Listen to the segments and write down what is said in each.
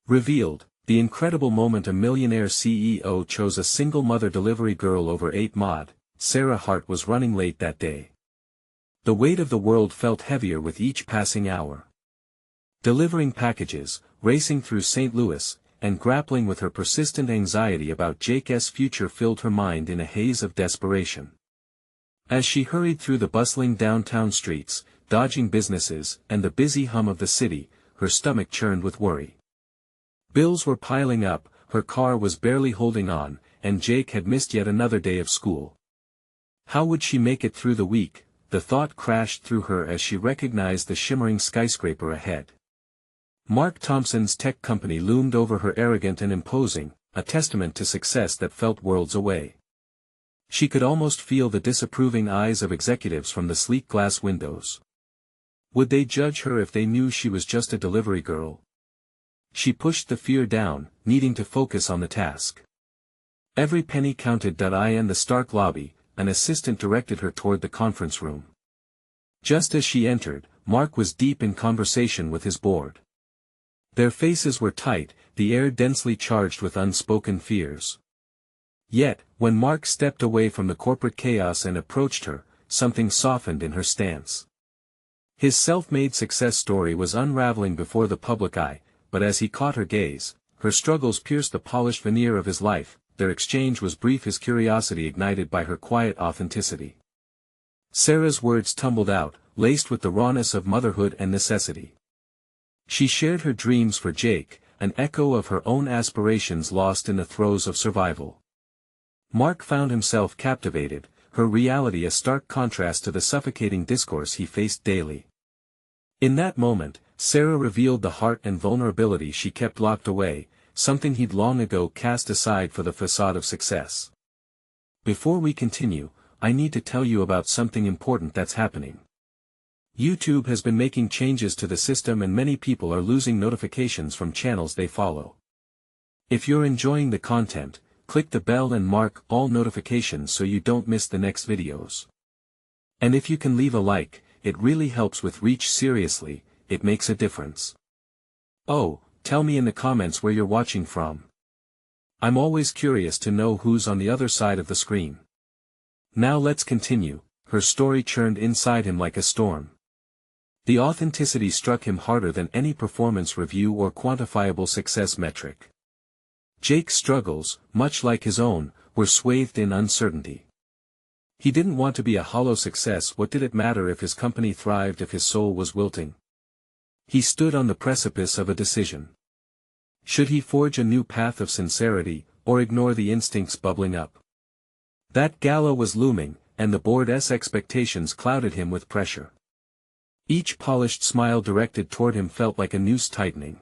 Revealed, the incredible moment a millionaire CEO chose a single mother delivery girl over 8 mod, Sarah Hart was running late that day. The weight of the world felt heavier with each passing hour. Delivering packages, racing through St. Louis, and grappling with her persistent anxiety about Jake's future filled her mind in a haze of desperation. As she hurried through the bustling downtown streets, dodging businesses and the busy hum of the city, her stomach churned with worry. Bills were piling up, her car was barely holding on, and Jake had missed yet another day of school. How would she make it through the week? The thought crashed through her as she recognized the shimmering skyscraper ahead. Mark Thompson's tech company loomed over her, arrogant and imposing, a testament to success that felt worlds away. She could almost feel the disapproving eyes of executives from the sleek glass windows. Would they judge her if they knew she was just a delivery girl? She pushed the fear down, needing to focus on the task. Every penny counted. In the stark lobby, an assistant directed her toward the conference room. Just as she entered, Mark was deep in conversation with his board. Their faces were tight, the air densely charged with unspoken fears. Yet, when Mark stepped away from the corporate chaos and approached her, something softened in her stance. His self-made success story was unraveling before the public eye, but as he caught her gaze, her struggles pierced the polished veneer of his life. Their exchange was brief, his curiosity ignited by her quiet authenticity. Sarah's words tumbled out, laced with the rawness of motherhood and necessity. She shared her dreams for Jake, an echo of her own aspirations lost in the throes of survival. Mark found himself captivated, her reality a stark contrast to the suffocating discourse he faced daily. In that moment, Sarah revealed the heart and vulnerability she kept locked away, something he'd long ago cast aside for the facade of success. Before we continue, I need to tell you about something important that's happening. YouTube has been making changes to the system and many people are losing notifications from channels they follow. If you're enjoying the content, click the bell and mark all notifications so you don't miss the next videos. And if you can leave a like, it really helps with reach. Seriously, it makes a difference. Oh, tell me in the comments where you're watching from. I'm always curious to know who's on the other side of the screen. Now let's continue. Her story churned inside him like a storm. The authenticity struck him harder than any performance review or quantifiable success metric. Jake's struggles, much like his own, were swathed in uncertainty. He didn't want to be a hollow success. What did it matter if his company thrived if his soul was wilting? He stood on the precipice of a decision. Should he forge a new path of sincerity, or ignore the instincts bubbling up? That gala was looming, and the board's expectations clouded him with pressure. Each polished smile directed toward him felt like a noose tightening.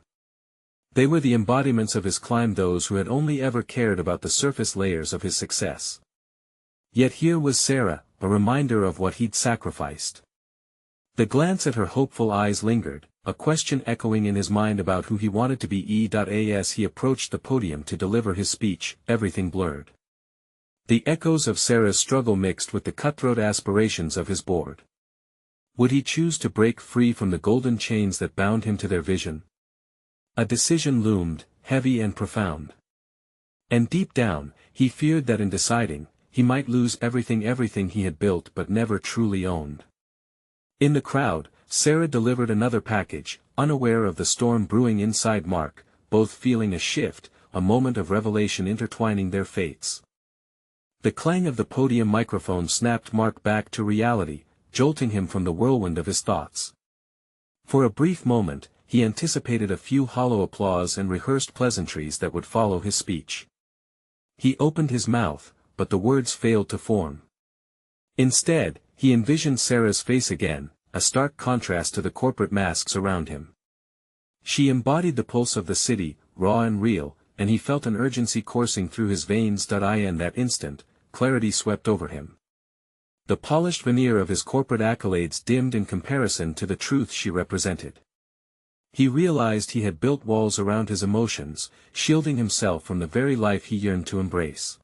They were the embodiments of his climb, those who had only ever cared about the surface layers of his success. Yet here was Sarah, a reminder of what he'd sacrificed. The glance at her hopeful eyes lingered, a question echoing in his mind about who he wanted to be. As he approached the podium to deliver his speech, everything blurred. The echoes of Sarah's struggle mixed with the cutthroat aspirations of his board. Would he choose to break free from the golden chains that bound him to their vision? A decision loomed, heavy and profound. And deep down, he feared that in deciding, he might lose everything he had built but never truly owned. In the crowd, Sarah delivered another package, unaware of the storm brewing inside Mark, both feeling a shift, a moment of revelation intertwining their fates. The clang of the podium microphone snapped Mark back to reality, jolting him from the whirlwind of his thoughts. For a brief moment, he anticipated a few hollow applause and rehearsed pleasantries that would follow his speech. He opened his mouth, but the words failed to form. Instead, he envisioned Sarah's face again, a stark contrast to the corporate masks around him. She embodied the pulse of the city, raw and real, and he felt an urgency coursing through his veins. In that instant, clarity swept over him. The polished veneer of his corporate accolades dimmed in comparison to the truth she represented. He realized he had built walls around his emotions, shielding himself from the very life he yearned to embrace.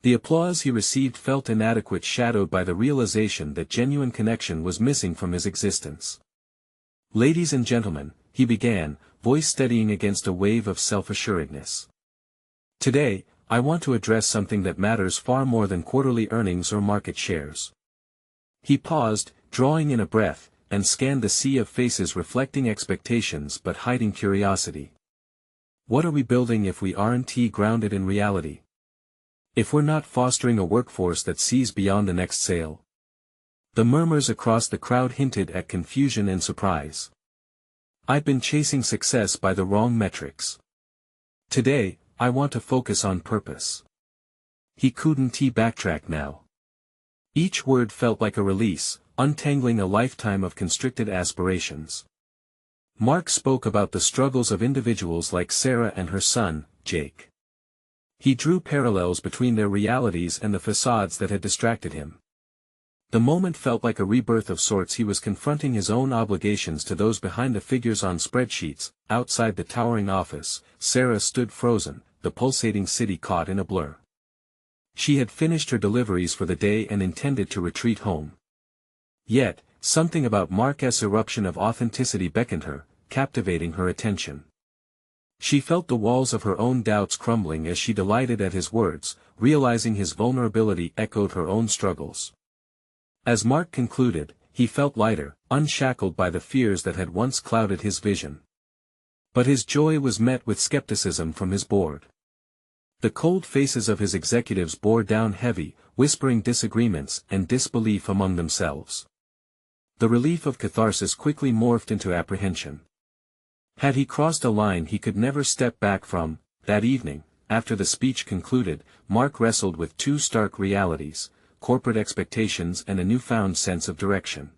The applause he received felt inadequate, shadowed by the realization that genuine connection was missing from his existence. "Ladies and gentlemen," he began, voice steadying against a wave of self-assuredness. Today, I want to address something that matters far more than quarterly earnings or market shares. He paused, drawing in a breath, and scanned the sea of faces reflecting expectations but hiding curiosity. What are we building if we aren't grounded in reality? If we're not fostering a workforce that sees beyond the next sale? The murmurs across the crowd hinted at confusion and surprise. I've been chasing success by the wrong metrics. Today, I want to focus on purpose. He couldn't backtrack now. Each word felt like a release, untangling a lifetime of constricted aspirations. Mark spoke about the struggles of individuals like Sarah and her son, Jake. He drew parallels between their realities and the facades that had distracted him. The moment felt like a rebirth of sorts. He was confronting his own obligations to those behind the figures on spreadsheets. Outside the towering office, Sarah stood frozen, the pulsating city caught in a blur. She had finished her deliveries for the day and intended to retreat home. Yet, something about Mark's eruption of authenticity beckoned her, captivating her attention. She felt the walls of her own doubts crumbling as she delighted at his words, realizing his vulnerability echoed her own struggles. As Mark concluded, he felt lighter, unshackled by the fears that had once clouded his vision. But his joy was met with skepticism from his board. The cold faces of his executives bore down heavy, whispering disagreements and disbelief among themselves. The relief of catharsis quickly morphed into apprehension. Had he crossed a line he could never step back from? That evening, after the speech concluded, Mark wrestled with two stark realities: corporate expectations and a newfound sense of direction.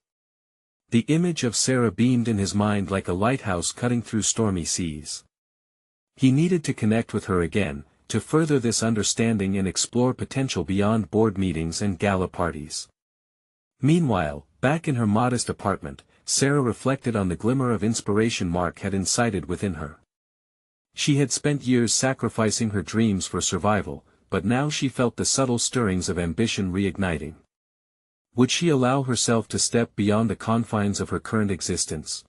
The image of Sarah beamed in his mind like a lighthouse cutting through stormy seas. He needed to connect with her again, to further this understanding and explore potential beyond board meetings and gala parties. Meanwhile, back in her modest apartment, Sarah reflected on the glimmer of inspiration Mark had incited within her. She had spent years sacrificing her dreams for survival, but now she felt the subtle stirrings of ambition reigniting. Would she allow herself to step beyond the confines of her current existence?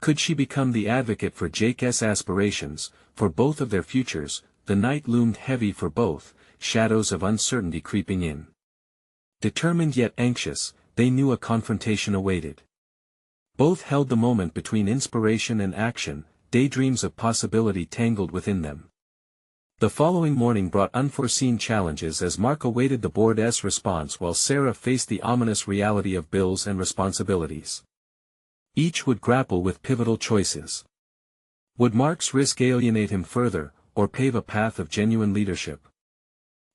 Could she become the advocate for Jake's aspirations, for both of their futures? The night loomed heavy for both, shadows of uncertainty creeping in. Determined yet anxious, they knew a confrontation awaited. Both held the moment between inspiration and action, daydreams of possibility tangled within them. The following morning brought unforeseen challenges as Mark awaited the board's response while Sarah faced the ominous reality of bills and responsibilities. Each would grapple with pivotal choices. Would Mark's risk alienate him further, or pave a path of genuine leadership?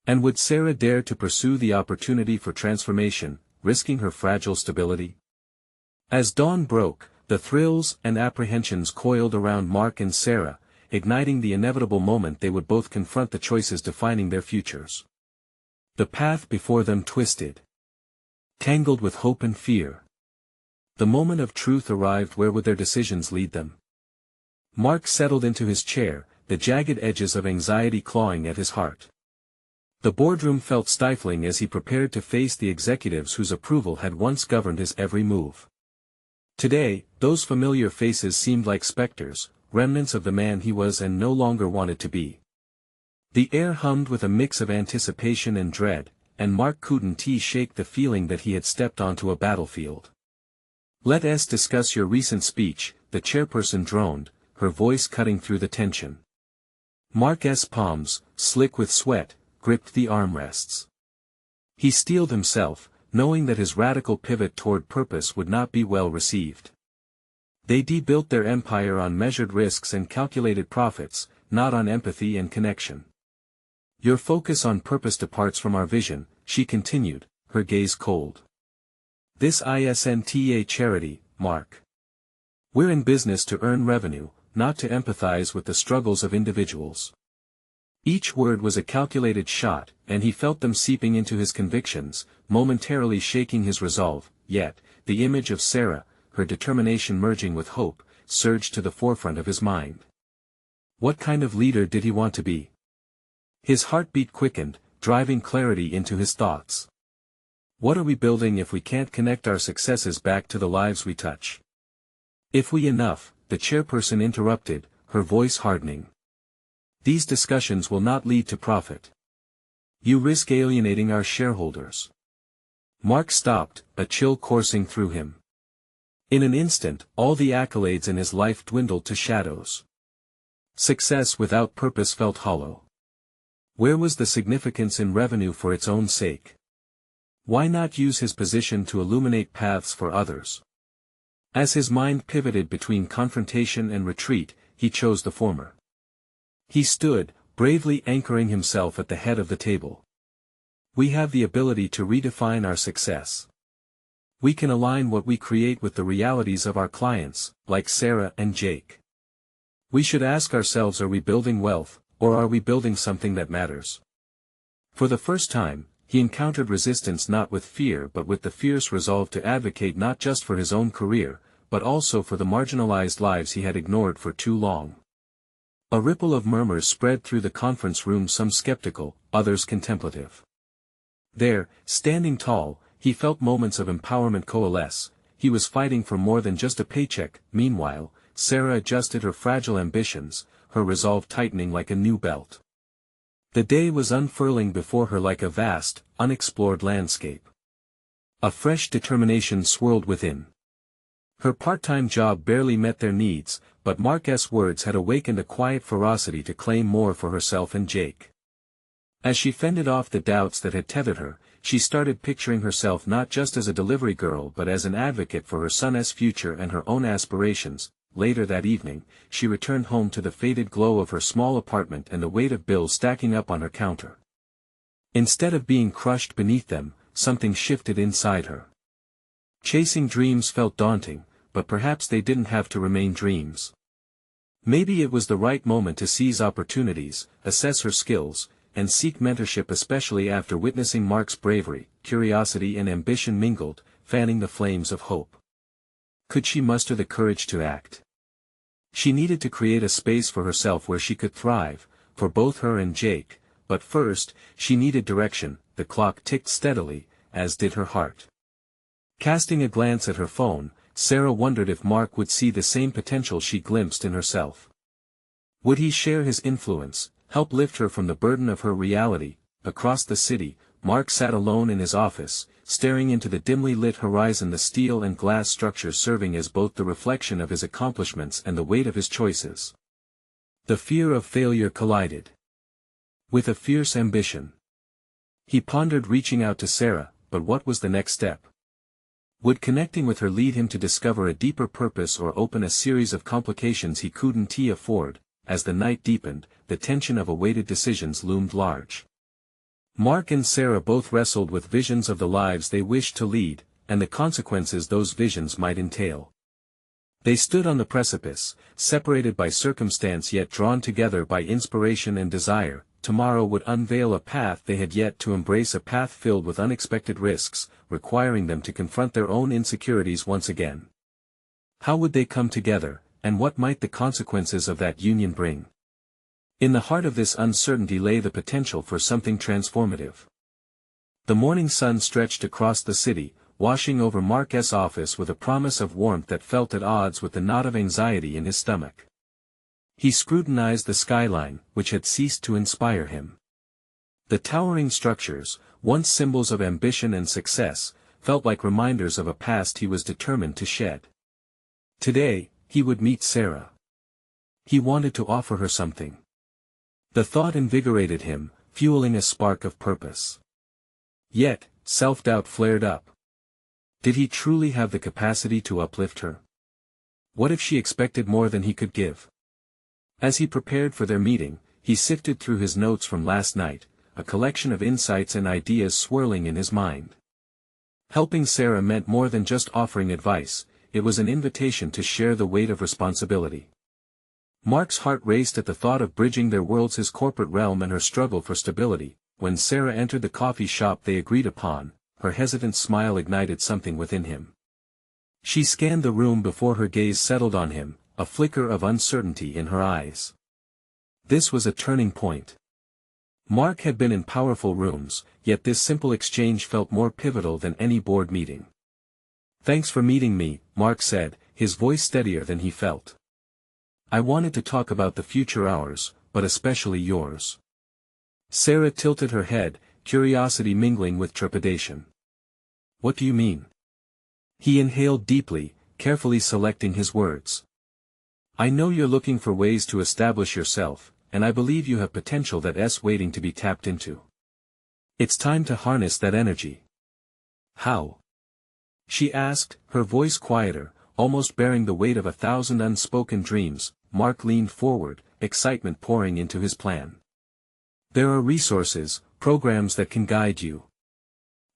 And would Sarah dare to pursue the opportunity for transformation, risking her fragile stability? As dawn broke, the thrills and apprehensions coiled around Mark and Sarah, igniting the inevitable moment they would both confront the choices defining their futures. The path before them twisted, tangled with hope and fear. The moment of truth arrived. Where would their decisions lead them? Mark settled into his chair, the jagged edges of anxiety clawing at his heart. The boardroom felt stifling as he prepared to face the executives whose approval had once governed his every move. Today, those familiar faces seemed like specters, remnants of the man he was and no longer wanted to be. The air hummed with a mix of anticipation and dread, and Mark couldn't shake the feeling that he had stepped onto a battlefield. "Let's discuss your recent speech," the chairperson droned, her voice cutting through the tension. Mark's palms, slick with sweat, gripped the armrests. He steeled himself, knowing that his radical pivot toward purpose would not be well received. They built their empire on measured risks and calculated profits, not on empathy and connection. "Your focus on purpose departs from our vision," she continued, her gaze cold. "This isn't a charity, Mark. We're in business to earn revenue, not to empathize with the struggles of individuals." Each word was a calculated shot, and he felt them seeping into his convictions, momentarily shaking his resolve. Yet, the image of Sarah, her determination merging with hope, surged to the forefront of his mind. What kind of leader did he want to be? His heartbeat quickened, driving clarity into his thoughts. What are we building if we can't connect our successes back to the lives we touch? If we enough, the chairperson interrupted, her voice hardening. These discussions will not lead to profit. You risk alienating our shareholders. Mark stopped, a chill coursing through him. In an instant, all the accolades in his life dwindled to shadows. Success without purpose felt hollow. Where was the significance in revenue for its own sake? Why not use his position to illuminate paths for others? As his mind pivoted between confrontation and retreat, he chose the former. He stood, bravely anchoring himself at the head of the table. We have the ability to redefine our success. We can align what we create with the realities of our clients, like Sarah and Jake. We should ask ourselves, are we building wealth, or are we building something that matters? For the first time, he encountered resistance not with fear but with the fierce resolve to advocate not just for his own career, but also for the marginalized lives he had ignored for too long. A ripple of murmurs spread through the conference room, some skeptical, others contemplative. There, standing tall, he felt moments of empowerment coalesce. He was fighting for more than just a paycheck. Meanwhile, Sarah adjusted her fragile ambitions, her resolve tightening like a new belt. The day was unfurling before her like a vast, unexplored landscape. A fresh determination swirled within. Her part-time job barely met their needs, but Mark's words had awakened a quiet ferocity to claim more for herself and Jake. As she fended off the doubts that had tethered her, she started picturing herself not just as a delivery girl but as an advocate for her son's future and her own aspirations. Later that evening, she returned home to the faded glow of her small apartment and the weight of bills stacking up on her counter. Instead of being crushed beneath them, something shifted inside her. Chasing dreams felt daunting, but perhaps they didn't have to remain dreams. Maybe it was the right moment to seize opportunities, assess her skills, and seek mentorship, especially after witnessing Mark's bravery. Curiosity and ambition mingled, fanning the flames of hope. Could she muster the courage to act? She needed to create a space for herself where she could thrive, for both her and Jake, but first, she needed direction. The clock ticked steadily, as did her heart. Casting a glance at her phone, Sarah wondered if Mark would see the same potential she glimpsed in herself. Would he share his influence, help lift her from the burden of her reality? Across the city, Mark sat alone in his office, staring into the dimly lit horizon, the steel and glass structures serving as both the reflection of his accomplishments and the weight of his choices. The fear of failure collided with a fierce ambition. He pondered reaching out to Sarah, but what was the next step? Would connecting with her lead him to discover a deeper purpose or open a series of complications he couldn't afford? As the night deepened, the tension of awaited decisions loomed large. Mark and Sarah both wrestled with visions of the lives they wished to lead, and the consequences those visions might entail. They stood on the precipice, separated by circumstance yet drawn together by inspiration and desire. Tomorrow would unveil a path they had yet to embrace, a path filled with unexpected risks, requiring them to confront their own insecurities once again. How would they come together, and what might the consequences of that union bring? In the heart of this uncertainty lay the potential for something transformative. The morning sun stretched across the city, washing over Mark's office with a promise of warmth that felt at odds with the knot of anxiety in his stomach. He scrutinized the skyline, which had ceased to inspire him. The towering structures, once symbols of ambition and success, felt like reminders of a past he was determined to shed. Today, he would meet Sarah. He wanted to offer her something. The thought invigorated him, fueling a spark of purpose. Yet, self-doubt flared up. Did he truly have the capacity to uplift her? What if she expected more than he could give? As he prepared for their meeting, he sifted through his notes from last night, a collection of insights and ideas swirling in his mind. Helping Sarah meant more than just offering advice, it was an invitation to share the weight of responsibility. Mark's heart raced at the thought of bridging their worlds, his corporate realm and her struggle for stability. When Sarah entered the coffee shop they agreed upon, her hesitant smile ignited something within him. She scanned the room before her gaze settled on him, a flicker of uncertainty in her eyes. This was a turning point. Mark had been in powerful rooms, yet this simple exchange felt more pivotal than any board meeting. "Thanks for meeting me," Mark said, his voice steadier than he felt. I wanted to talk about the future ours, but especially yours. Sarah tilted her head, curiosity mingling with trepidation. What do you mean? He inhaled deeply, carefully selecting his words. I know you're looking for ways to establish yourself, and I believe you have potential that's waiting to be tapped into. It's time to harness that energy. How? She asked, her voice quieter, almost bearing the weight of 1,000 unspoken dreams. Mark leaned forward, excitement pouring into his plan. There are resources, programs that can guide you.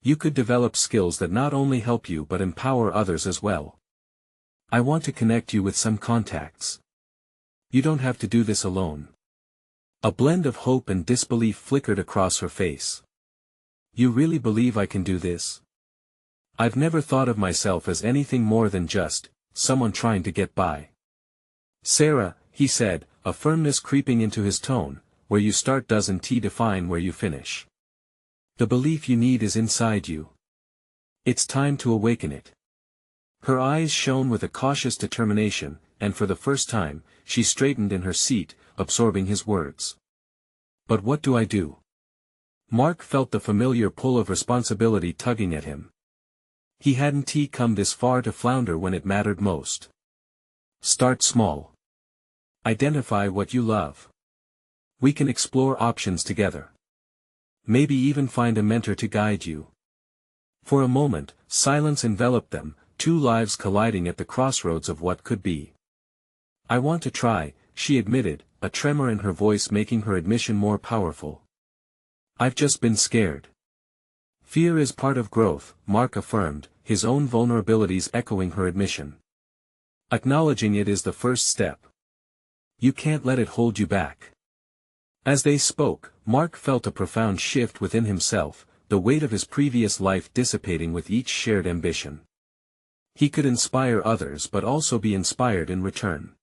You could develop skills that not only help you but empower others as well. I want to connect you with some contacts. You don't have to do this alone. A blend of hope and disbelief flickered across her face. You really believe I can do this? I've never thought of myself as anything more than just someone trying to get by. Sarah, he said, a firmness creeping into his tone, where you start doesn't define where you finish. The belief you need is inside you. It's time to awaken it. Her eyes shone with a cautious determination, and for the first time, she straightened in her seat, absorbing his words. But what do I do? Mark felt the familiar pull of responsibility tugging at him. He hadn't come this far to flounder when it mattered most. Start small. Identify what you love. We can explore options together. Maybe even find a mentor to guide you. For a moment, silence enveloped them, two lives colliding at the crossroads of what could be. I want to try, she admitted, a tremor in her voice making her admission more powerful. I've just been scared. Fear is part of growth, Mark affirmed, his own vulnerabilities echoing her admission. Acknowledging it is the first step. You can't let it hold you back. As they spoke, Mark felt a profound shift within himself, the weight of his previous life dissipating with each shared ambition. He could inspire others but also be inspired in return.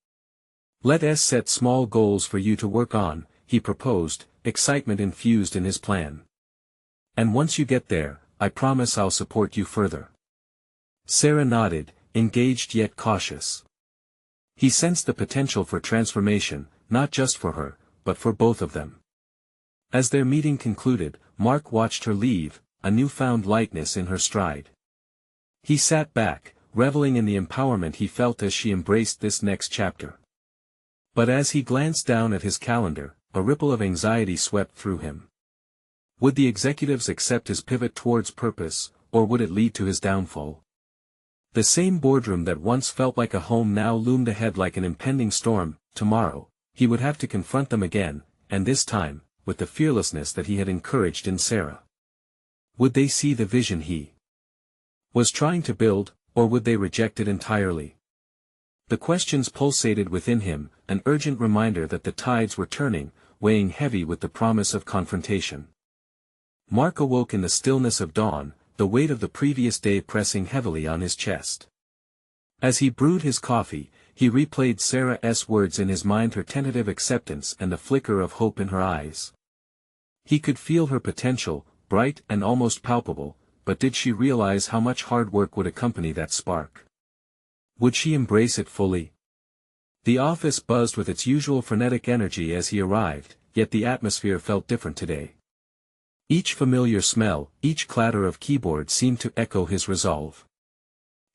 Let's set small goals for you to work on, he proposed, excitement infused in his plan. And once you get there, I promise I'll support you further. Sarah nodded, engaged yet cautious. He sensed the potential for transformation, not just for her, but for both of them. As their meeting concluded, Mark watched her leave, a newfound lightness in her stride. He sat back, reveling in the empowerment he felt as she embraced this next chapter. But as he glanced down at his calendar, a ripple of anxiety swept through him. Would the executives accept his pivot towards purpose, or would it lead to his downfall? The same boardroom that once felt like a home now loomed ahead like an impending storm. Tomorrow, he would have to confront them again, and this time, with the fearlessness that he had encouraged in Sarah. Would they see the vision he was trying to build, or would they reject it entirely? The questions pulsated within him, an urgent reminder that the tides were turning, weighing heavy with the promise of confrontation. Mark awoke in the stillness of dawn, the weight of the previous day pressing heavily on his chest. As he brewed his coffee, he replayed Sarah's words in his mind, her tentative acceptance and the flicker of hope in her eyes. He could feel her potential, bright and almost palpable, but did she realize how much hard work would accompany that spark? Would she embrace it fully? The office buzzed with its usual frenetic energy as he arrived, yet the atmosphere felt different today. Each familiar smell, each clatter of keyboard seemed to echo his resolve.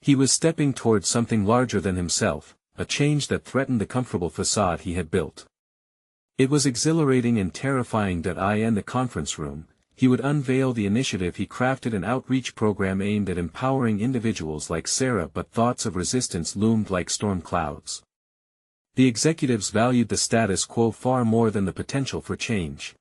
He was stepping towards something larger than himself, a change that threatened the comfortable facade he had built. It was exhilarating and terrifying that in the conference room, he would unveil the initiative he crafted, an outreach program aimed at empowering individuals like Sarah, but thoughts of resistance loomed like storm clouds. The executives valued the status quo far more than the potential for change.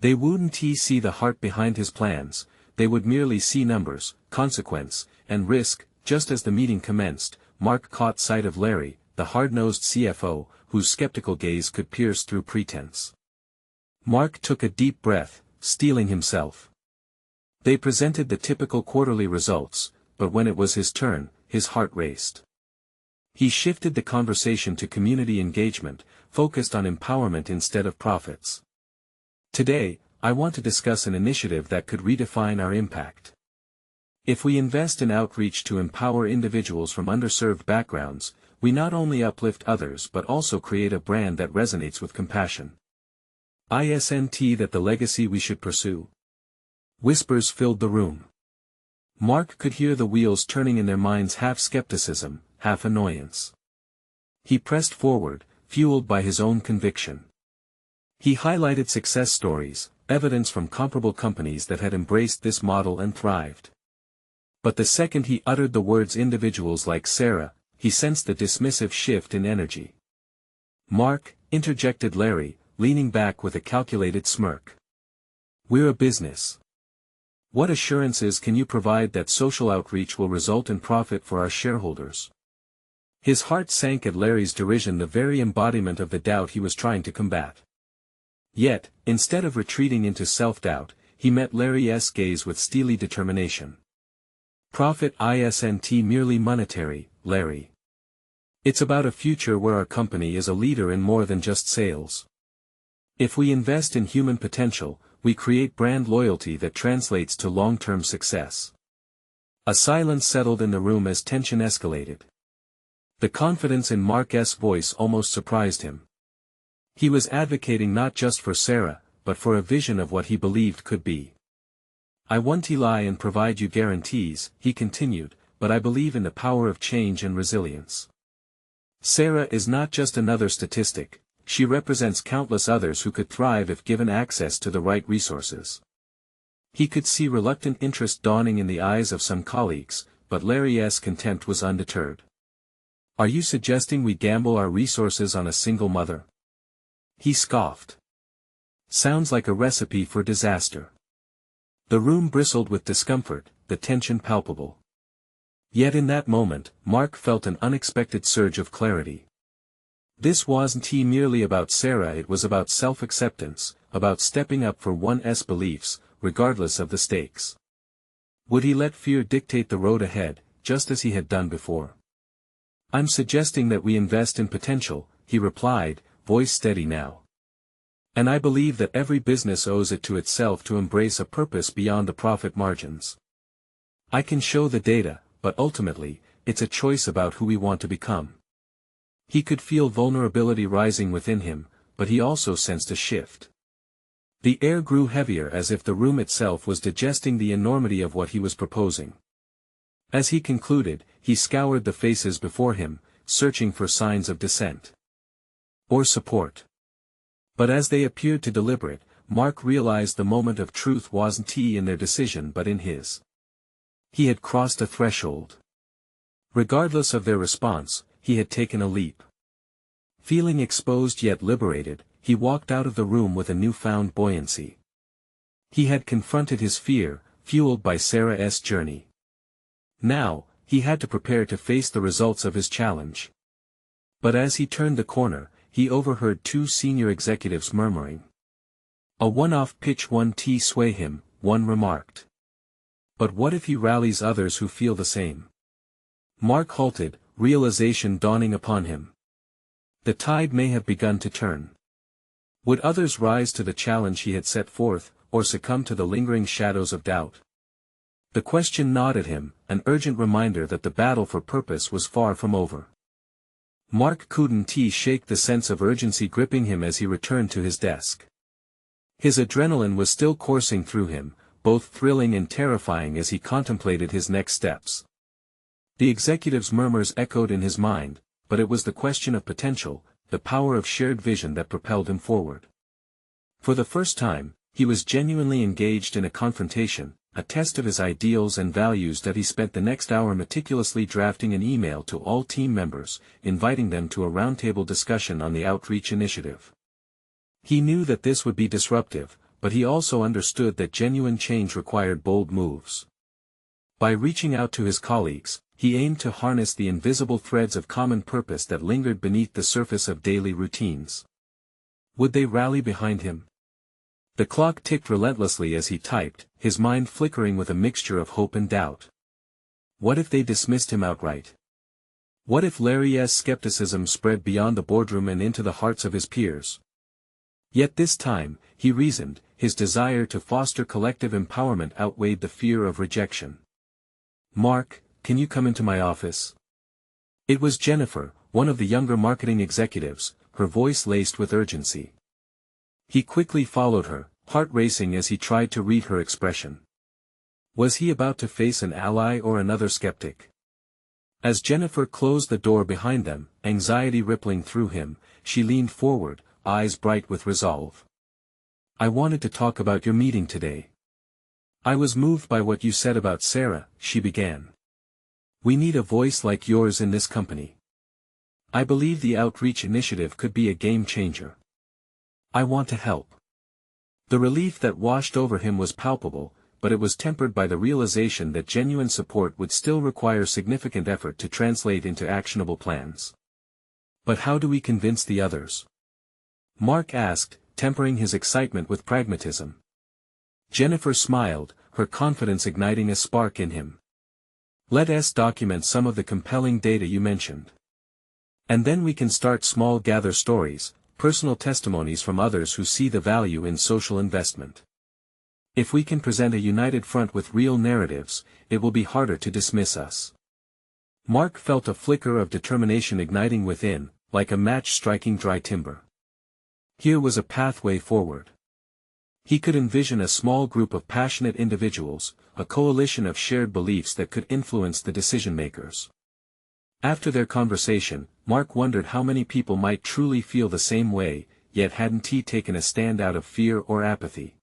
They wouldn't see the heart behind his plans, they would merely see numbers, consequence, and risk. Just as the meeting commenced, Mark caught sight of Larry, the hard-nosed CFO, whose skeptical gaze could pierce through pretense. Mark took a deep breath, steeling himself. They presented the typical quarterly results, but when it was his turn, his heart raced. He shifted the conversation to community engagement, focused on empowerment instead of profits. Today, I want to discuss an initiative that could redefine our impact. If we invest in outreach to empower individuals from underserved backgrounds, we not only uplift others but also create a brand that resonates with compassion. Isn't that the legacy we should pursue? Whispers filled the room. Mark could hear the wheels turning in their minds, half skepticism, half annoyance. He pressed forward, fueled by his own conviction. He highlighted success stories, evidence from comparable companies that had embraced this model and thrived. But the second he uttered the words individuals like Sarah, he sensed the dismissive shift in energy. "Mark," interjected Larry, leaning back with a calculated smirk. "We're a business. What assurances can you provide that social outreach will result in profit for our shareholders?" His heart sank at Larry's derision, the very embodiment of the doubt he was trying to combat. Yet, instead of retreating into self-doubt, he met Larry's gaze with steely determination. "Profit isn't merely monetary, Larry. It's about a future where our company is a leader in more than just sales. If we invest in human potential, we create brand loyalty that translates to long-term success." A silence settled in the room as tension escalated. The confidence in Mark's voice almost surprised him. He was advocating not just for Sarah, but for a vision of what he believed could be. "I won't lie and provide you guarantees," he continued, "but I believe in the power of change and resilience. Sarah is not just another statistic. She represents countless others who could thrive if given access to the right resources." He could see reluctant interest dawning in the eyes of some colleagues, but Larry's contempt was undeterred. "Are you suggesting we gamble our resources on a single mother?" he scoffed. "Sounds like a recipe for disaster." The room bristled with discomfort, the tension palpable. Yet in that moment, Mark felt an unexpected surge of clarity. This wasn't merely about Sarah, it was about self-acceptance, about stepping up for one's beliefs, regardless of the stakes. Would he let fear dictate the road ahead, just as he had done before? "I'm suggesting that we invest in potential," he replied, voice steady now. "And I believe that every business owes it to itself to embrace a purpose beyond the profit margins. I can show the data, but ultimately, it's a choice about who we want to become." He could feel vulnerability rising within him, but he also sensed a shift. The air grew heavier as if the room itself was digesting the enormity of what he was proposing. As he concluded, he scoured the faces before him, searching for signs of dissent or support. But as they appeared to deliberate, Mark realized the moment of truth wasn't in their decision but in his. He had crossed a threshold. Regardless of their response, he had taken a leap. Feeling exposed yet liberated, he walked out of the room with a newfound buoyancy. He had confronted his fear, fueled by Sarah's journey. Now, he had to prepare to face the results of his challenge. But as he turned the corner, he overheard two senior executives murmuring. "A one-off pitch won't sway him," one remarked. "But what if he rallies others who feel the same?" Mark halted, realization dawning upon him. The tide may have begun to turn. Would others rise to the challenge he had set forth, or succumb to the lingering shadows of doubt? The question gnawed at him, an urgent reminder that the battle for purpose was far from over. Mark couldn't shake the sense of urgency gripping him as he returned to his desk. His adrenaline was still coursing through him, both thrilling and terrifying as he contemplated his next steps. The executive's murmurs echoed in his mind, but it was the question of potential, the power of shared vision that propelled him forward. For the first time, he was genuinely engaged in a confrontation, a test of his ideals and values that he spent the next hour meticulously drafting an email to all team members, inviting them to a roundtable discussion on the outreach initiative. He knew that this would be disruptive, but he also understood that genuine change required bold moves. By reaching out to his colleagues, he aimed to harness the invisible threads of common purpose that lingered beneath the surface of daily routines. Would they rally behind him? The clock ticked relentlessly as he typed, his mind flickering with a mixture of hope and doubt. What if they dismissed him outright? What if Larry's skepticism spread beyond the boardroom and into the hearts of his peers? Yet this time, he reasoned, his desire to foster collective empowerment outweighed the fear of rejection. "Mark, can you come into my office?" It was Jennifer, one of the younger marketing executives, her voice laced with urgency. He quickly followed her, heart racing as he tried to read her expression. Was he about to face an ally or another skeptic? As Jennifer closed the door behind them, anxiety rippling through him, she leaned forward, eyes bright with resolve. "I wanted to talk about your meeting today. I was moved by what you said about Sarah," she began. "We need a voice like yours in this company. I believe the outreach initiative could be a game changer. I want to help." The relief that washed over him was palpable, but it was tempered by the realization that genuine support would still require significant effort to translate into actionable plans. "But how do we convince the others?" Mark asked, tempering his excitement with pragmatism. Jennifer smiled, her confidence igniting a spark in him. "Let us document some of the compelling data you mentioned. And then we can start small, gather stories, personal testimonies from others who see the value in social investment. If we can present a united front with real narratives, it will be harder to dismiss us." Mark felt a flicker of determination igniting within, like a match striking dry timber. Here was a pathway forward. He could envision a small group of passionate individuals, a coalition of shared beliefs that could influence the decision-makers. After their conversation, Mark wondered how many people might truly feel the same way, yet hadn't he taken a stand out of fear or apathy.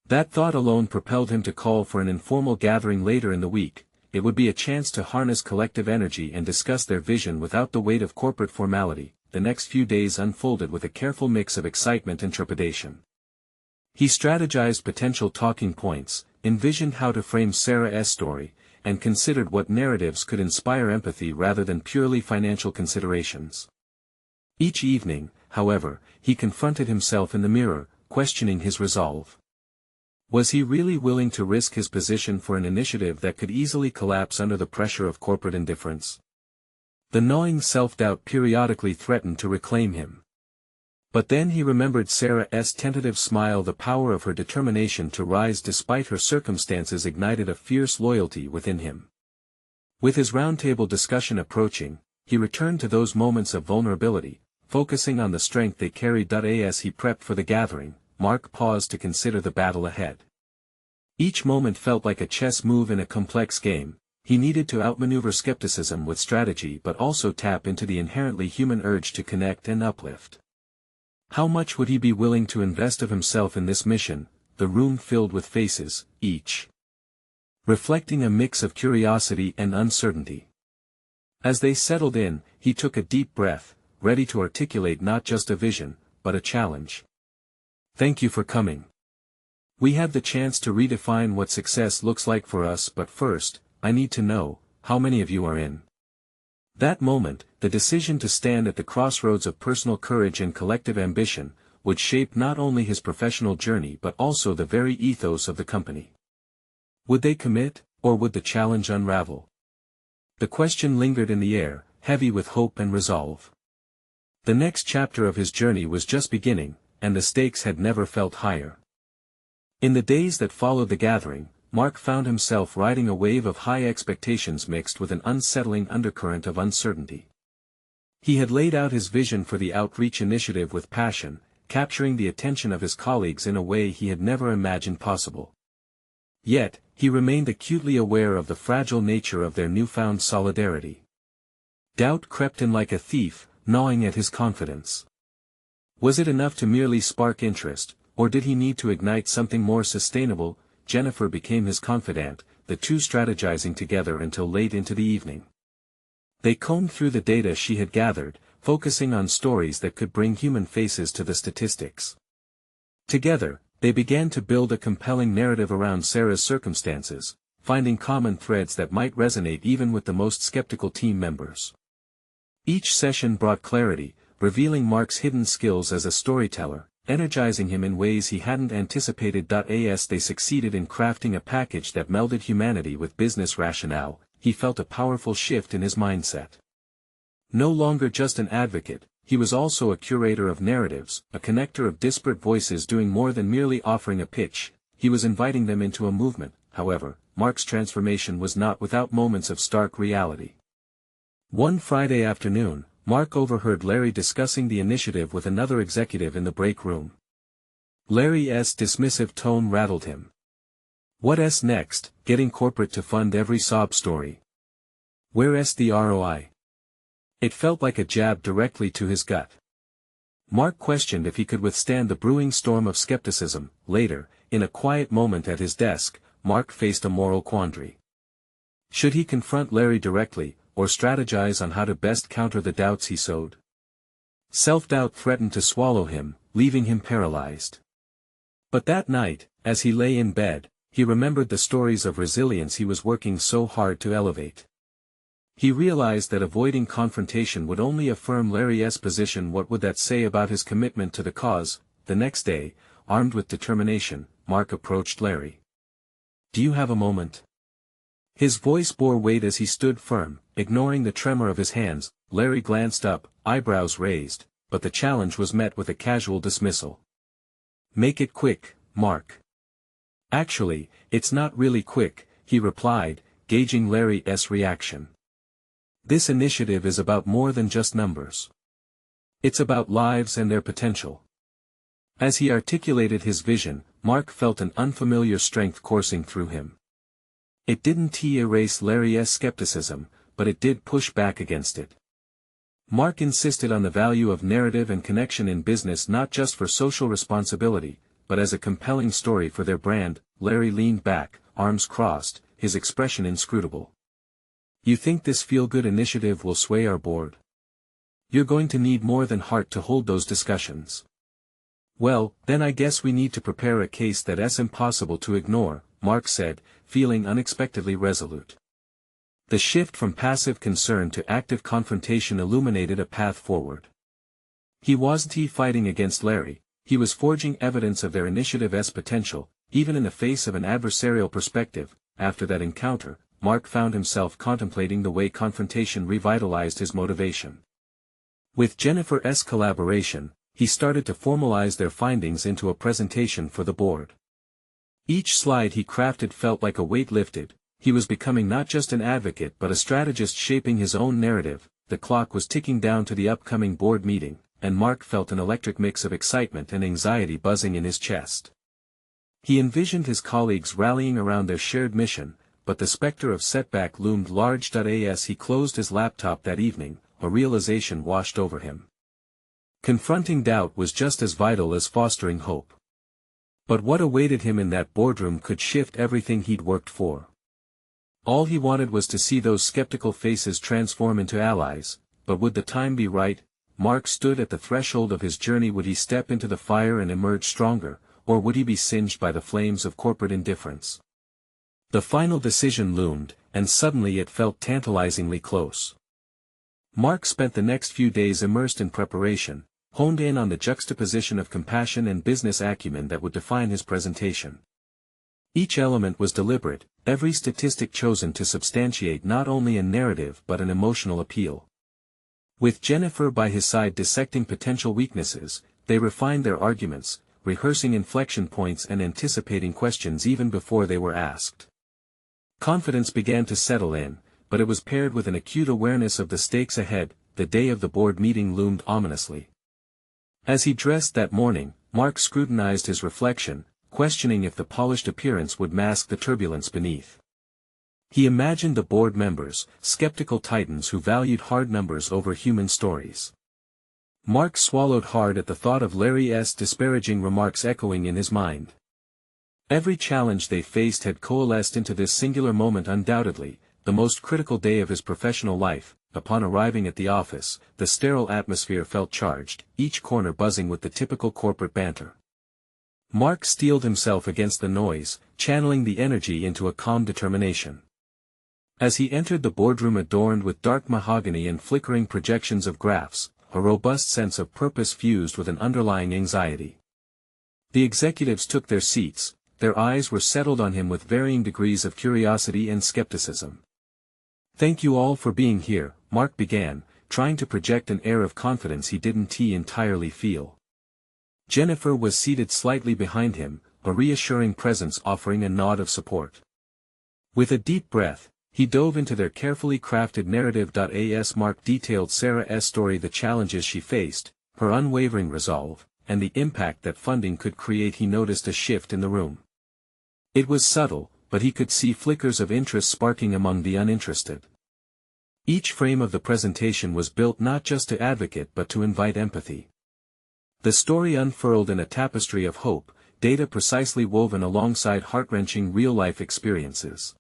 That thought alone propelled him to call for an informal gathering later in the week. It would be a chance to harness collective energy and discuss their vision without the weight of corporate formality. The next few days unfolded with a careful mix of excitement and trepidation. He strategized potential talking points, envisioned how to frame Sarah's story, and considered what narratives could inspire empathy rather than purely financial considerations. Each evening, however, he confronted himself in the mirror, questioning his resolve. Was he really willing to risk his position for an initiative that could easily collapse under the pressure of corporate indifference? The gnawing self-doubt periodically threatened to reclaim him. But then he remembered Sarah's tentative smile. The power of her determination to rise despite her circumstances ignited a fierce loyalty within him. With his roundtable discussion approaching, he returned to those moments of vulnerability, focusing on the strength they carried. As he prepped for the gathering, Mark paused to consider the battle ahead. Each moment felt like a chess move in a complex game. He needed to outmaneuver skepticism with strategy but also tap into the inherently human urge to connect and uplift. How much would he be willing to invest of himself in this mission? The room filled with faces, each reflecting a mix of curiosity and uncertainty. As they settled in, he took a deep breath, ready to articulate not just a vision, but a challenge. "Thank you for coming. We have the chance to redefine what success looks like for us, but first, I need to know, how many of you are in?" That moment, the decision to stand at the crossroads of personal courage and collective ambition, would shape not only his professional journey but also the very ethos of the company. Would they commit, or would the challenge unravel? The question lingered in the air, heavy with hope and resolve. The next chapter of his journey was just beginning, and the stakes had never felt higher. In the days that followed the gathering, Mark found himself riding a wave of high expectations mixed with an unsettling undercurrent of uncertainty. He had laid out his vision for the outreach initiative with passion, capturing the attention of his colleagues in a way he had never imagined possible. Yet, he remained acutely aware of the fragile nature of their newfound solidarity. Doubt crept in like a thief, gnawing at his confidence. Was it enough to merely spark interest, or did he need to ignite something more sustainable? Jennifer became his confidant, the two strategizing together until late into the evening. They combed through the data she had gathered, focusing on stories that could bring human faces to the statistics. Together, they began to build a compelling narrative around Sarah's circumstances, finding common threads that might resonate even with the most skeptical team members. Each session brought clarity, revealing Mark's hidden skills as a storyteller, energizing him in ways he hadn't anticipated. As they succeeded in crafting a package that melded humanity with business rationale, he felt a powerful shift in his mindset. No longer just an advocate, he was also a curator of narratives, a connector of disparate voices doing more than merely offering a pitch. He was inviting them into a movement. However, Mark's transformation was not without moments of stark reality. One Friday afternoon, Mark overheard Larry discussing the initiative with another executive in the break room. Larry's dismissive tone rattled him. What's next, getting corporate to fund every sob story? Where's the ROI? It felt like a jab directly to his gut. Mark questioned if he could withstand the brewing storm of skepticism. Later, in a quiet moment at his desk, Mark faced a moral quandary. Should he confront Larry directly, or strategize on how to best counter the doubts he sowed? Self-doubt threatened to swallow him, leaving him paralyzed. But that night, as he lay in bed, he remembered the stories of resilience he was working so hard to elevate. He realized that avoiding confrontation would only affirm Larry's position. What would that say about his commitment to the cause? The next day, armed with determination, Mark approached Larry. Do you have a moment? His voice bore weight as he stood firm, ignoring the tremor of his hands. Larry glanced up, eyebrows raised, but the challenge was met with a casual dismissal. Make it quick, Mark. Actually, it's not really quick, he replied, gauging Larry's reaction. This initiative is about more than just numbers. It's about lives and their potential. As he articulated his vision, Mark felt an unfamiliar strength coursing through him. It didn't erase Larry's skepticism, but it did push back against it. Mark insisted on the value of narrative and connection in business, not just for social responsibility, but as a compelling story for their brand. Larry leaned back, arms crossed, his expression inscrutable. You think this feel-good initiative will sway our board? You're going to need more than heart to hold those discussions. Well, then I guess we need to prepare a case that's impossible to ignore, Mark said, feeling unexpectedly resolute. The shift from passive concern to active confrontation illuminated a path forward. He wasn't fighting against Larry, he was forging evidence of their initiative's potential, even in the face of an adversarial perspective. After that encounter, Mark found himself contemplating the way confrontation revitalized his motivation. With Jennifer's collaboration, he started to formalize their findings into a presentation for the board. Each slide he crafted felt like a weight lifted. He was becoming not just an advocate but a strategist shaping his own narrative. The clock was ticking down to the upcoming board meeting, and Mark felt an electric mix of excitement and anxiety buzzing in his chest. He envisioned his colleagues rallying around their shared mission, but the specter of setback loomed large. As he closed his laptop that evening, a realization washed over him. Confronting doubt was just as vital as fostering hope. But what awaited him in that boardroom could shift everything he'd worked for. All he wanted was to see those skeptical faces transform into allies, but would the time be right? Mark stood at the threshold of his journey. Would he step into the fire and emerge stronger, or would he be singed by the flames of corporate indifference? The final decision loomed, and suddenly it felt tantalizingly close. Mark spent the next few days immersed in preparation, honed in on the juxtaposition of compassion and business acumen that would define his presentation. Each element was deliberate, every statistic chosen to substantiate not only a narrative but an emotional appeal. With Jennifer by his side dissecting potential weaknesses, they refined their arguments, rehearsing inflection points and anticipating questions even before they were asked. Confidence began to settle in, but it was paired with an acute awareness of the stakes ahead. The day of the board meeting loomed ominously. As he dressed that morning, Mark scrutinized his reflection, questioning if the polished appearance would mask the turbulence beneath. He imagined the board members, skeptical titans who valued hard numbers over human stories. Mark swallowed hard at the thought of Larry's disparaging remarks echoing in his mind. Every challenge they faced had coalesced into this singular moment. Undoubtedly, the most critical day of his professional life. Upon arriving at the office, the sterile atmosphere felt charged, each corner buzzing with the typical corporate banter. Mark steeled himself against the noise, channeling the energy into a calm determination. As he entered the boardroom adorned with dark mahogany and flickering projections of graphs, a robust sense of purpose fused with an underlying anxiety. The executives took their seats, their eyes were settled on him with varying degrees of curiosity and skepticism. Thank you all for being here, Mark began, trying to project an air of confidence he didn't entirely feel. Jennifer was seated slightly behind him, a reassuring presence offering a nod of support. With a deep breath, He dove into their carefully crafted narrative. As Mark detailed Sarah's story, the challenges she faced, her unwavering resolve, and the impact that funding could create, he noticed a shift in the room. It was subtle, but he could see flickers of interest sparking among the uninterested. Each frame of the presentation was built not just to advocate but to invite empathy. The story unfurled in a tapestry of hope, data precisely woven alongside heart-wrenching real-life experiences.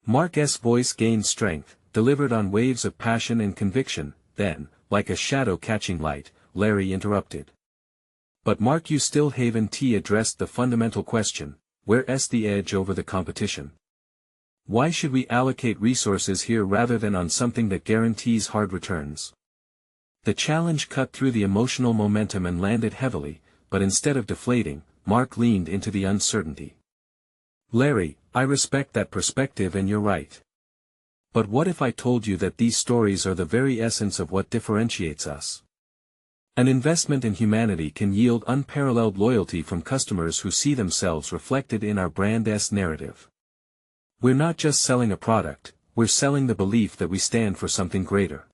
Mark's voice gained strength, delivered on waves of passion and conviction. Then, like a shadow catching light, Larry interrupted. But Mark, you still haven't addressed the fundamental question: where's the edge over the competition? Why should we allocate resources here rather than on something that guarantees hard returns? The challenge cut through the emotional momentum and landed heavily, but instead of deflating, Mark leaned into the uncertainty. Larry, I respect that perspective and you're right. But what if I told you that these stories are the very essence of what differentiates us? An investment in humanity can yield unparalleled loyalty from customers who see themselves reflected in our brand's narrative. We're not just selling a product, we're selling the belief that we stand for something greater.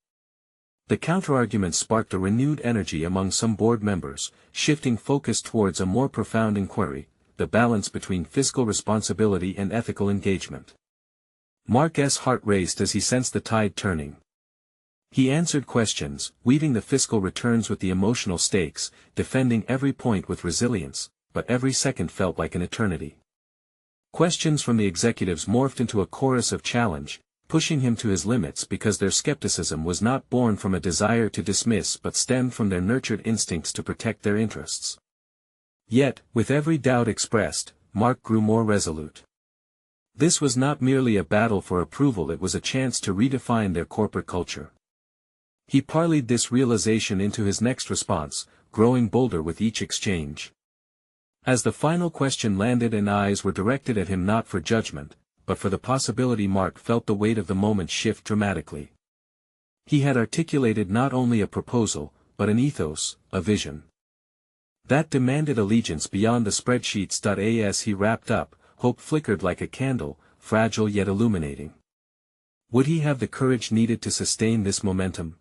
The counterargument sparked a renewed energy among some board members, shifting focus towards a more profound inquiry: the balance between fiscal responsibility and ethical engagement. Mark's heart raced as he sensed the tide turning. He answered questions, weaving the fiscal returns with the emotional stakes, defending every point with resilience, but every second felt like an eternity. Questions from the executives morphed into a chorus of challenge, pushing him to his limits because their skepticism was not born from a desire to dismiss but stemmed from their nurtured instincts to protect their interests. Yet, with every doubt expressed, Mark grew more resolute. This was not merely a battle for approval, it was a chance to redefine their corporate culture. He parlayed this realization into his next response, growing bolder with each exchange. As the final question landed and eyes were directed at him not for judgment, but for the possibility, Mark felt the weight of the moment shift dramatically. He had articulated not only a proposal, but an ethos, a vision. That demanded allegiance beyond the spreadsheets. As he wrapped up, hope flickered like a candle, fragile yet illuminating. Would he have the courage needed to sustain this momentum?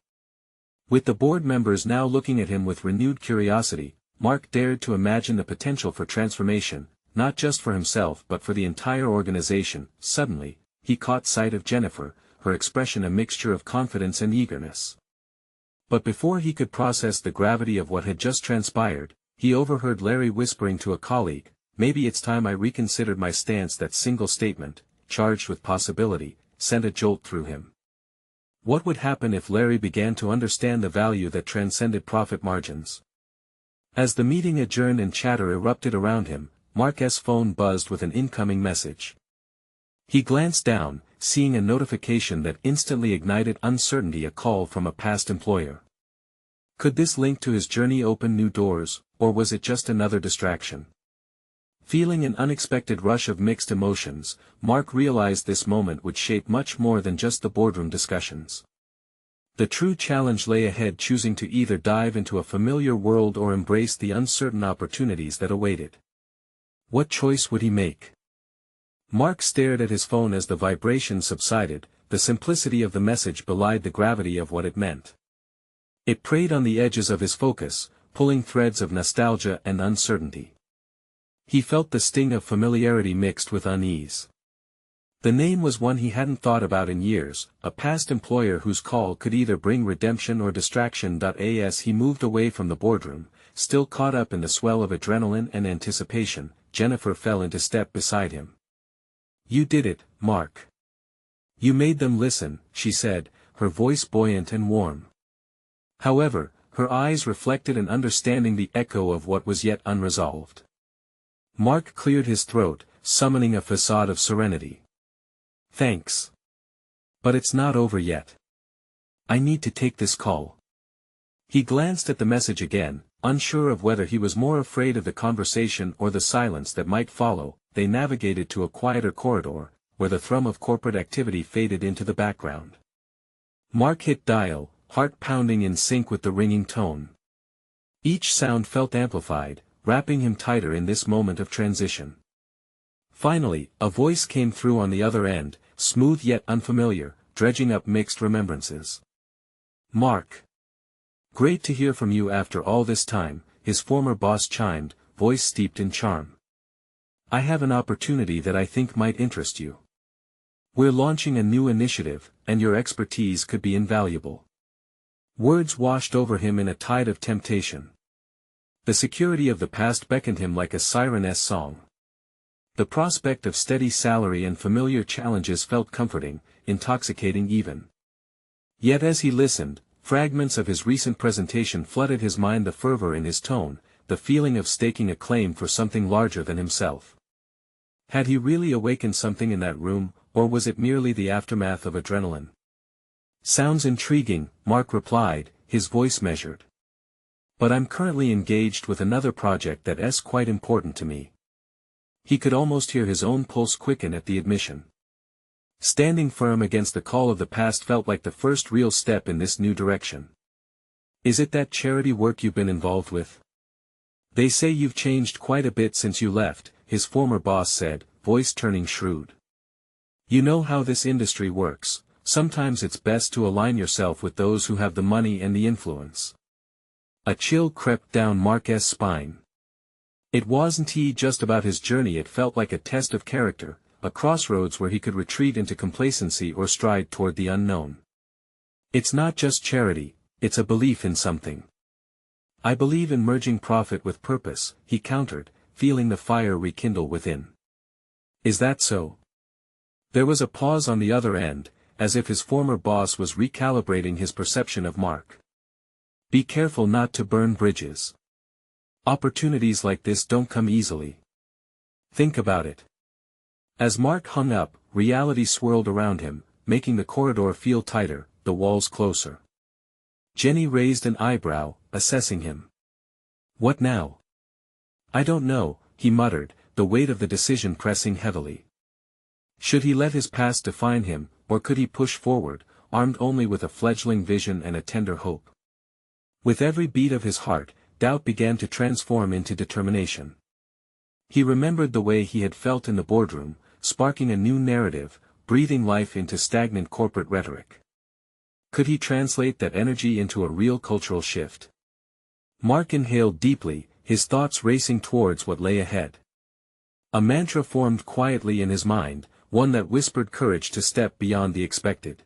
With the board members now looking at him with renewed curiosity, Mark dared to imagine the potential for transformation, not just for himself but for the entire organization. Suddenly, he caught sight of Jennifer, her expression a mixture of confidence and eagerness. But before he could process the gravity of what had just transpired, he overheard Larry whispering to a colleague, "Maybe it's time I reconsidered my stance." That single statement, charged with possibility, sent a jolt through him. What would happen if Larry began to understand the value that transcended profit margins? As the meeting adjourned and chatter erupted around him, Mark's phone buzzed with an incoming message. He glanced down, seeing a notification that instantly ignited uncertainty: a call from a past employer. Could this link to his journey open new doors, or was it just another distraction? Feeling an unexpected rush of mixed emotions, Mark realized this moment would shape much more than just the boardroom discussions. The true challenge lay ahead, choosing to either dive into a familiar world or embrace the uncertain opportunities that awaited. What choice would he make? Mark stared at his phone as the vibration subsided. The simplicity of the message belied the gravity of what it meant. It preyed on the edges of his focus, pulling threads of nostalgia and uncertainty. He felt the sting of familiarity mixed with unease. The name was one he hadn't thought about in years, a past employer whose call could either bring redemption or distraction. As he moved away from the boardroom, still caught up in the swell of adrenaline and anticipation, Jennifer fell into step beside him. "You did it, Mark. You made them listen," she said, her voice buoyant and warm. However, her eyes reflected an understanding, the echo of what was yet unresolved. Mark cleared his throat, summoning a facade of serenity. "Thanks. But it's not over yet. I need to take this call." He glanced at the message again, unsure of whether he was more afraid of the conversation or the silence that might follow. They navigated to a quieter corridor, where the thrum of corporate activity faded into the background. Mark hit dial, heart pounding in sync with the ringing tone. Each sound felt amplified, wrapping him tighter in this moment of transition. Finally, a voice came through on the other end, smooth yet unfamiliar, dredging up mixed remembrances. "Mark. Great to hear from you after all this time," his former boss chimed, voice steeped in charm. "I have an opportunity that I think might interest you. We're launching a new initiative, and your expertise could be invaluable." Words washed over him in a tide of temptation. The security of the past beckoned him like a siren's song. The prospect of steady salary and familiar challenges felt comforting, intoxicating even. Yet as he listened, fragments of his recent presentation flooded his mind, the fervor in his tone, the feeling of staking a claim for something larger than himself. Had he really awakened something in that room, or was it merely the aftermath of adrenaline? "Sounds intriguing," Mark replied, his voice measured. "But I'm currently engaged with another project that's quite important to me." He could almost hear his own pulse quicken at the admission. Standing firm against the call of the past felt like the first real step in this new direction. "Is it that charity work you've been involved with? They say you've changed quite a bit since you left," his former boss said, voice turning shrewd. "You know how this industry works, sometimes it's best to align yourself with those who have the money and the influence." A chill crept down Mark's spine. It wasn't just about his journey, it felt like a test of character, a crossroads where he could retreat into complacency or stride toward the unknown. "It's not just charity, it's a belief in something. I believe in merging profit with purpose," he countered, feeling the fire rekindle within. "Is that so?" There was a pause on the other end, as if his former boss was recalibrating his perception of Mark. "Be careful not to burn bridges. Opportunities like this don't come easily. Think about it." As Mark hung up, reality swirled around him, making the corridor feel tighter, the walls closer. Jenny raised an eyebrow, assessing him. "What now?" "I don't know," he muttered, the weight of the decision pressing heavily. Should he let his past define him, or could he push forward, armed only with a fledgling vision and a tender hope? With every beat of his heart, doubt began to transform into determination. He remembered the way he had felt in the boardroom, sparking a new narrative, breathing life into stagnant corporate rhetoric. Could he translate that energy into a real cultural shift? Mark inhaled deeply, his thoughts racing towards what lay ahead. A mantra formed quietly in his mind, one that whispered courage to step beyond the expected.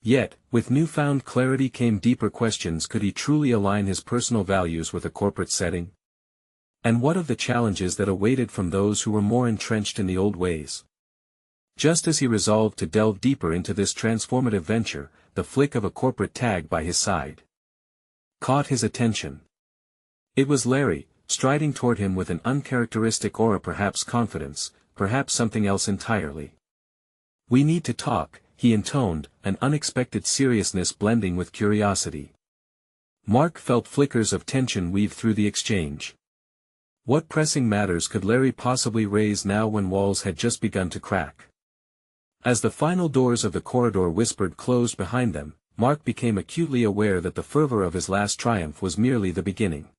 Yet, with newfound clarity came deeper questions: could he truly align his personal values with a corporate setting? And what of the challenges that awaited from those who were more entrenched in the old ways? Just as he resolved to delve deeper into this transformative venture, the flick of a corporate tag by his side caught his attention. It was Larry, striding toward him with an uncharacteristic aura, perhaps confidence, perhaps something else entirely. "We need to talk," he intoned, an unexpected seriousness blending with curiosity. Mark felt flickers of tension weave through the exchange. What pressing matters could Larry possibly raise now when walls had just begun to crack? As the final doors of the corridor whispered closed behind them, Mark became acutely aware that the fervor of his last triumph was merely the beginning.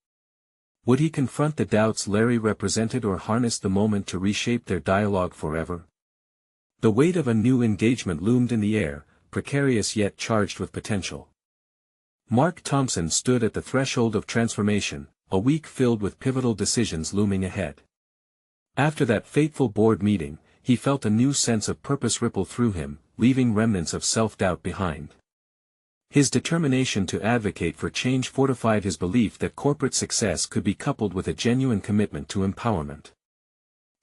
Would he confront the doubts Larry represented, or harness the moment to reshape their dialogue forever? The weight of a new engagement loomed in the air, precarious yet charged with potential. Mark Thompson stood at the threshold of transformation, a week filled with pivotal decisions looming ahead. After that fateful board meeting, he felt a new sense of purpose ripple through him, leaving remnants of self-doubt behind. His determination to advocate for change fortified his belief that corporate success could be coupled with a genuine commitment to empowerment.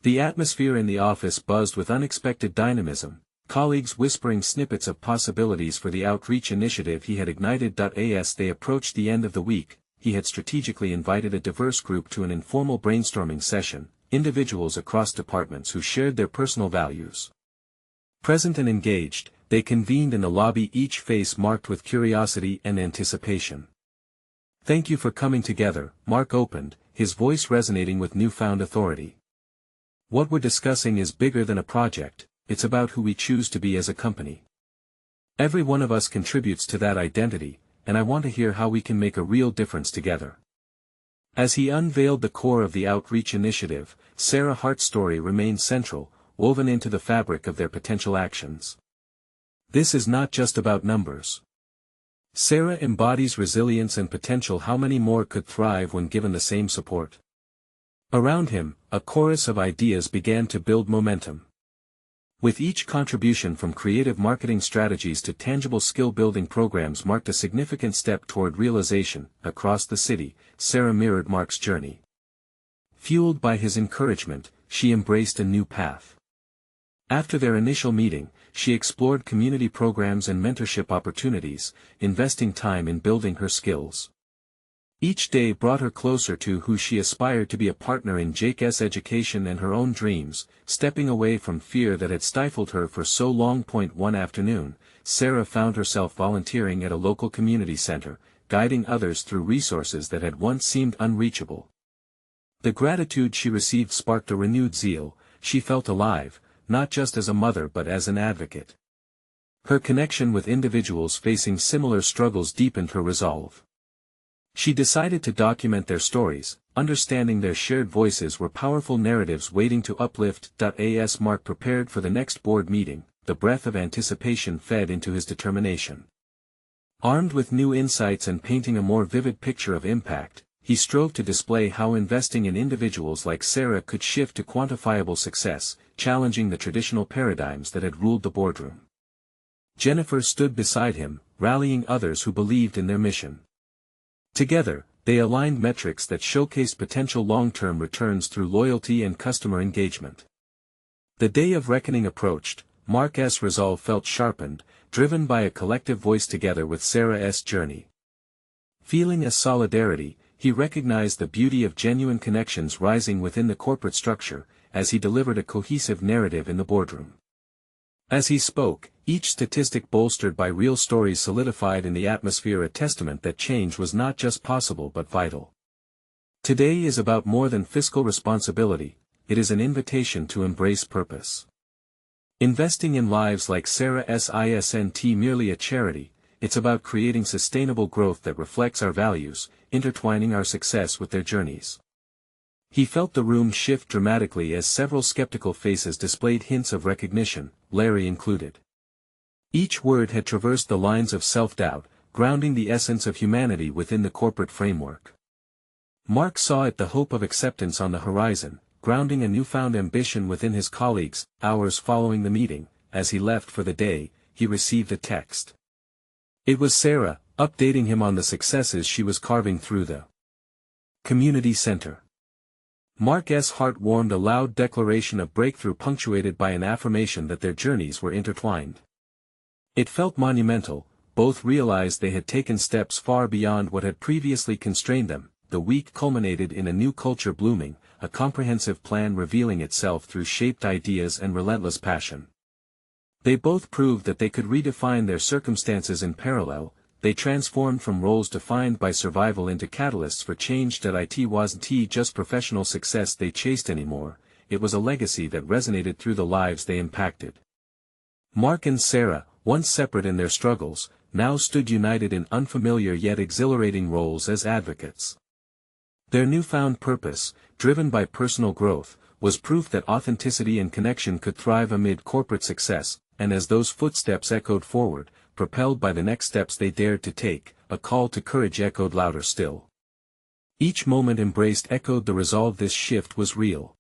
The atmosphere in the office buzzed with unexpected dynamism, colleagues whispering snippets of possibilities for the outreach initiative he had ignited. As they approached the end of the week, he had strategically invited a diverse group to an informal brainstorming session, individuals across departments who shared their personal values. Present and engaged, they convened in the lobby, each face marked with curiosity and anticipation. "Thank you for coming together," Mark opened, his voice resonating with newfound authority. "What we're discussing is bigger than a project, it's about who we choose to be as a company. Every one of us contributes to that identity, and I want to hear how we can make a real difference together." As he unveiled the core of the outreach initiative, Sarah Hart's story remained central, woven into the fabric of their potential actions. This is not just about numbers. Sarah embodies resilience and potential. How many more could thrive when given the same support? Around him, a chorus of ideas began to build momentum. With each contribution from creative marketing strategies to tangible skill-building programs marked a significant step toward realization. Across the city, Sarah mirrored Mark's journey. Fueled by his encouragement, she embraced a new path. After their initial meeting, she explored community programs and mentorship opportunities, investing time in building her skills. Each day brought her closer to who she aspired to be, a partner in Jake's education and her own dreams, stepping away from fear that had stifled her for so long. One afternoon, Sarah found herself volunteering at a local community center, guiding others through resources that had once seemed unreachable. The gratitude she received sparked a renewed zeal. She felt alive, not just as a mother but as an advocate. Her connection with individuals facing similar struggles deepened her resolve. She decided to document their stories, understanding their shared voices were powerful narratives waiting to uplift. As Mark prepared for the next board meeting, the breath of anticipation fed into his determination. Armed with new insights and painting a more vivid picture of impact, he strove to display how investing in individuals like Sarah could shift to quantifiable success, challenging the traditional paradigms that had ruled the boardroom. Jennifer stood beside him, rallying others who believed in their mission. Together, they aligned metrics that showcased potential long-term returns through loyalty and customer engagement. The day of reckoning approached. Mark's resolve felt sharpened, driven by a collective voice. Together with Sarah's journey. Feeling a solidarity, he recognized the beauty of genuine connections rising within the corporate structure, as he delivered a cohesive narrative in the boardroom. As he spoke, each statistic bolstered by real stories solidified in the atmosphere, a testament that change was not just possible but vital. Today is about more than fiscal responsibility, it is an invitation to embrace purpose. Investing in lives like Sarah's isn't merely a charity, it's about creating sustainable growth that reflects our values, intertwining our success with their journeys. He felt the room shift dramatically as several skeptical faces displayed hints of recognition, Larry included. Each word had traversed the lines of self-doubt, grounding the essence of humanity within the corporate framework. Mark saw it, the hope of acceptance on the horizon, grounding a newfound ambition within his colleagues. Hours following the meeting, as he left for the day, he received a text. It was Sarah, updating him on the successes she was carving through the community center. Mark's heart warmed, a loud declaration of breakthrough punctuated by an affirmation that their journeys were intertwined. It felt monumental. Both realized they had taken steps far beyond what had previously constrained them. The week culminated in a new culture blooming, a comprehensive plan revealing itself through shaped ideas and relentless passion. They both proved that they could redefine their circumstances in parallel. They transformed from roles defined by survival into catalysts for change. It wasn't just professional success they chased anymore, it was a legacy that resonated through the lives they impacted. Mark and Sarah, once separate in their struggles, now stood united in unfamiliar yet exhilarating roles as advocates. Their newfound purpose, driven by personal growth, was proof that authenticity and connection could thrive amid corporate success. And as those footsteps echoed forward, propelled by the next steps they dared to take, a call to courage echoed louder still. Each moment embraced echoed the resolve this shift was real.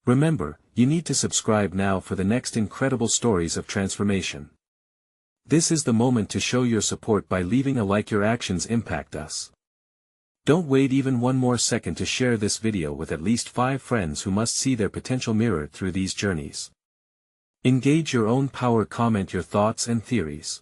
Remember, you need to subscribe now for the next incredible stories of transformation. This is the moment to show your support by leaving a like. Your actions impact us. Don't wait even one more second to share this video with at least 5 friends who must see their potential mirrored through these journeys. Engage your own power. Comment your thoughts and theories.